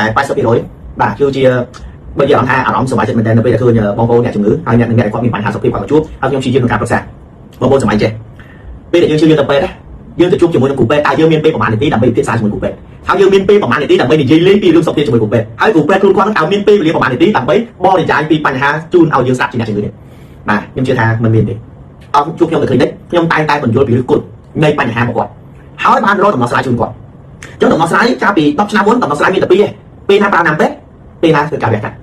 តែ80%បាទគឺជាបើនិយាយថាអារម្មណ៍សុខចិត្តមែនតើនៅពេលដែលឃើញបងប្អូនអ្នកជំងឺហើយអ្នកនឹងអ្នកគាត់មានបញ្ហាសុខភាពគាត់មកជួបហើយខ្ញុំព្យាយាមក្នុងការប្រឹក្សាបងប្អូនសម័យចេះពេលដែលយើងជឿយើងទៅពេទ្យយើងទៅជួបជាមួយនឹងគ្រូពេទ្យតើយើងមានពេលប្រហែលនាទីដើម្បីពិភាក្សាជាមួយគ្រូពេទ្យហើយយើងមានពេលប្រហែលនាទីដើម្បីនិយាយលេងពីរឿងសុខភាពជាមួយគ្រូពេទ្យហើយគ្រូពេទ្យខ្លួនគាត់ឲ្យមានពេលវេលាប្រហែលនាទីដើម្បីបរិយាយពីបញ្ហាជូនឲ្យយើងស្ដាប់ជាអ្នកជំងឺនេះបាទខ្ញុំជឿថាមិនមានទេអត់ជួបខ្ញុំទៅឃើញនេះខ្ញុំតែងតែបញ្យល់ពីឫសគល់នៃបញ្ហារបស់គាត់ហើយបានរកដំណោះស្រាយជូនគាត់ចឹងដំណោះស្រាយកាលពី10ឆ្នាំមុនដំណោះស្រាយមានតែពីរពេលណាប្រើណាំពេទ្យពេលណាធ្វើការវះកាត់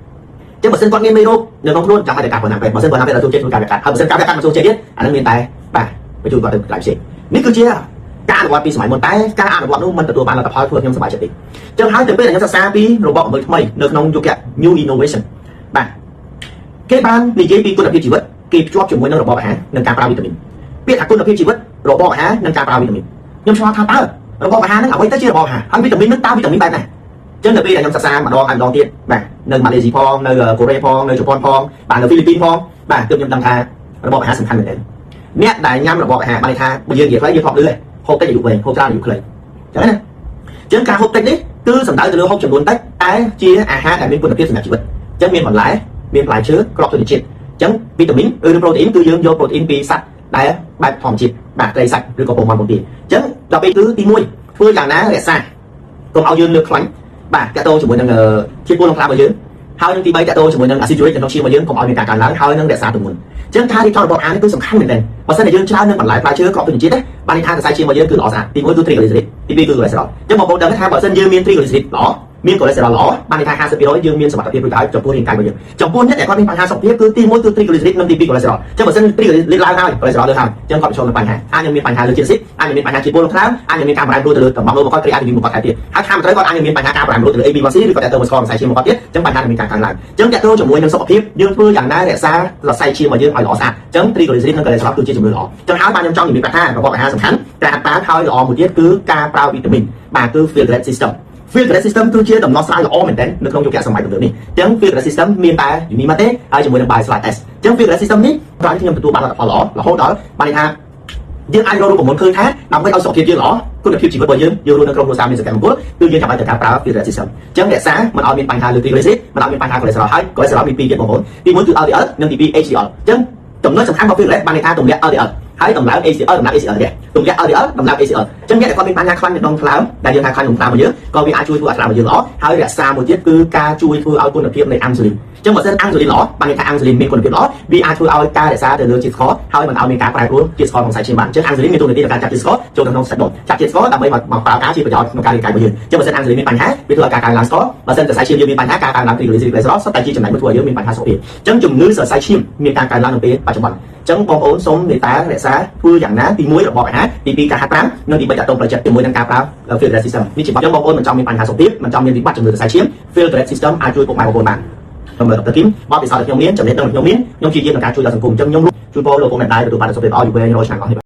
ចឹងបើសិនគាត់មានមេរោគនៅក្នុងខ្លួនចាំតែការប្រើណាំពេទ្យបើសិនគាត់ណាំពេទ្យដល់ចូលចិត្តធ្វើការវះកាត់ហើយបើសិនការវះកាត់មកចូលចិត្តទៀតអានឹងមានតែបាទបញ្ជូនគាត់ទៅកន្លែងផ្សេងនេះគឺជាការអនុវត្តពីសម័យមុនតែការអនុវត្តនោះមិនទទួលបានលទ្ធផលធ្វើខ្ញុំសប្បាយចិត្តទេចឹងហើយទៅពេលដែលខ្ញុំសិក្សាពីរបបអំណុយថ្មីនៅក្នុងយុគ New Innovation បាទគេបាននិយាយពីគុណភាពជីវិតគេភ្ជាប់ជាមួយនឹងរបបអាហារនិងការប្រើវីតាមីនពាក្យថាគុណភាពជីវិតរបបអាហារនិងការប្រើវីតាមីនខ្ញុំឆ្ងល់ថាតើរបបអាហារហ្នឹងអ្វីទៅជារបបអាហារហើយវីតាមីនហ្នឹងតើវីតាមីនបែបណាចឹងនៅពេលដែលខ្ញុំសិក្សាម្ដងហើយម្ដងទៀតបាទនៅម៉ាឡេស៊ីផងនៅកូរ៉េផងនៅជប៉ុនផងបាទនៅហ្វីលីពីនផងបាទទើបខ្ញុំដឹងថារបបអាហារសំខាន់មែនទែនអ្នកដែលញ៉ាំរបបអាហារបានន័យថាបើយើងនិយាយខ្លីយើងធ្លាប់ឮហូបតិចអាយុវែងហូបច្រើនអាយុខ្លីចឹងណាចឹងការហូបតិចនេះគឺសំដៅទៅលើហូបចំនួនតិចតែជាអាហារដែលមានគុណភាពសម្រាប់ជីវិតចឹងមានបន្លែមានផ្លែឈើគ្រាប់ធញ្ញជាតិចឹងវីតាមីនឬប្រូតេអ៊ីនគឺយើងយកប្រូតេអ៊ីនពីសត្វដែលបែបធម្មជាតិបាទត្រីសាច់ឬក៏ពងមាន់ពងទាចឹងដល់ពេលគឺទី1ធ្វើយ៉ាងណារក្សាកុំឲ្យយើងលើកខ្លាញ់បាទតកតោជាមួយនឹងជាតិពុលក្នុងខ្លារបស់យើងហើយនឹងទី3តកតោជាមួយនឹងអាស៊ីដយូរិកក្នុងឈាមរបស់យើងកុំឲ្យមានការកើនឡើងហើយនឹងរក្សាទម្ងន់ចឹងការរៀបចំរបបអាហារនេះគឺសំខាន់មែនទែនបើសិនតែយើងច្រើននឹងបន្លែផ្លែឈើគ្រាប់ធញ្ញជាតិណាបានន័យថាសរសៃឈាមរបស់យើងគឺល្អស្អាតទី1គឺ triglyceride ទី2គឺ cholesterol ចឹងបងប្អូនដឹងថាបើសិនយើងមាន triglyceride ល្អមាន cholesterol ល្អបានន័យថា 50% យើងមានសមត្ថភាពរួចហើយចំពោះរាងកាយរបស់យើងចំពោះអ្នកដែលគាត់មានបញ្ហាសុខភាពគឺទី1គឺ triglyceride និងទី2 cholesterol ចឹងបើសិន triglyceride ឡើងហើយ cholesterol លើហើយចឹងគាត់ប្រឈមនឹងបញ្ហាអាចនឹងមានបញ្ហាលើជាតិអាស៊ីតអាចនឹងមានបញ្ហាជាតិពុលក្នុងខ្លាំងអាចនឹងមានការប្រែប្រួលទៅលើតំបន់របស់គាត់គ្រីអាទីវីរបស់គាត់ទៀតហើយខាងត្រូវគាត់អាចនឹងមានបញ្ហាការប្រែប្រួលទៅលើ AB1C ឬក៏តើទៅមកស្គរសរសៃឈាមរបស់គាត់ទៀតចឹងបញ្ហានឹងមានការកើនឡើងចឹងតើទៅជាមួយនឹងសុខភាពយើងធ្វើយ៉ាងណារក្សាសរសៃឈាមរបស់យើងឲ្យល្អស្អាតចឹង triglyceride និង cholesterol គឺជាជំរឿនល្អចឹងហើយបានខ្ញុំចង់និយាយថារបបអាហារសំខាន់តែអត្រាហើយល្អមួយទៀតគឺការប្រើវីតាមីនបាទគឺ filtrate system filtrate system គឺជាដំណោះស្រាយល្អមែនទែននៅក្នុងយុគសម័យទំនើបនេះចឹង filtrate system មានតែយូនីម៉ាទេហើយជាមួយនឹង bioslide test ចឹង filtrate system នេះក្រោយខ្ញុំទទួលបានលទ្ធផលល្អរហូតដល់បានន័យថាយើងអាចរករូបមន្តឃើញថាដើម្បីឲ្យសុខភាពយើងល្អគុណភាពជីវិតរបស់យើងរស់នៅក្នុងគ្រួសារមានសុខភាពមង្គលគឺយើងចាំបាច់ត្រូវការប្រើ filtrate system ចឹងរក្សាមិនឲ្យមានបញ្ហាលើ triglyceride មិនឲ្យមានបញ្ហា cholesterol ហើយ cholesterol មានពីរទៀតបងប្អូនទី1គឺ LDL និងទី2 HDL ចឹងចំណុចសំខាន់របស់ filtrate បានន័យថាទម្លាក់ LDL ហើយតម្លើង HDL តម្លើង HDL ដែរទម្លាក់ LDL តម្លើង HDL ចឹងអ្នកដែលគាត់មានបញ្ហាខ្លាញ់នៅក្នុងថ្លើមដែលយើងថាខ្លាញ់ក្នុងថ្លើមរបស់យើងក៏វាអាចជួយធ្វើឲ្យថ្លើមរបស់យើងល្អហើយរក្សាមួយទៀតគឺការជួយធ្វើឲ្យគុណភាពនៃអាំស៊ូលីនចឹងបើសិនអាំស៊ូលីនល្អបានន័យថាអាំស៊ូលីនមានគុណភាពល្អវាអាចធ្វើឲ្យការរក្សាទៅលើជាតិស្ករហើយមិនឲ្យមានការប្រែប្រួលជាតិស្ករក្នុងសាច់ឈាមបានចឹងអាំស៊ូលីនមានតួនាទីក្នុងការចាប់ជាតិស្ករចូលទៅក្នុងសាច់ដុំចាប់ជាតិស្ករដើម្បីមកប្រើការជាប្រយោជន៍ក្នុងការរាងកាយរបស់យើងចឹងបើសិនអាំស៊ូលីនមានបញ្ហាវាធ្វើឲ្យការកើនឡើងស្ករបើសិនតែសាច់ឈាមយើងមានបញ្ហាការកើនឡើង triglyceride cholesterol សុទ្ធតែជាចំណែកមួយធ្វើឲ្យយើងមានបញ្ហាសុខភាពចឹងជំងឺសរសៃឈាមមានការកើនឡើងនៅពេលបច្ចុប្បន្នចឹងបងប្អូនសូមមេត្តារក្សាធ្វើយ៉ាងណាទី1របបអាហារទី2ការហាត់ប្រាណនិងទី3តាក់ទងផ្លូវចិត្តជាមួយនឹងការប្រើ filtrate system នេះជាបងប្អូនមិនចង់មានបញ្ហាសុខភាពមិនចង់មានវិបត្តិជំងឺសរសៃឈាម filtrate system អាចជួយពុកម៉ែបងប្អូនបានខ្ញុំដុកទ័រគីមមកពិសោធន៍ខ្ញុំមានចំណេះដឹងខ្ញុំមានខ្ញុំព្យាយាមក្នុងការជួយដល់សង្គមចឹងខ្ញុំជួយបងលោកបងអ្នកដែលទទួលបានសុខភាពល្អយូរវែង100ឆ្នាំអស់នេះ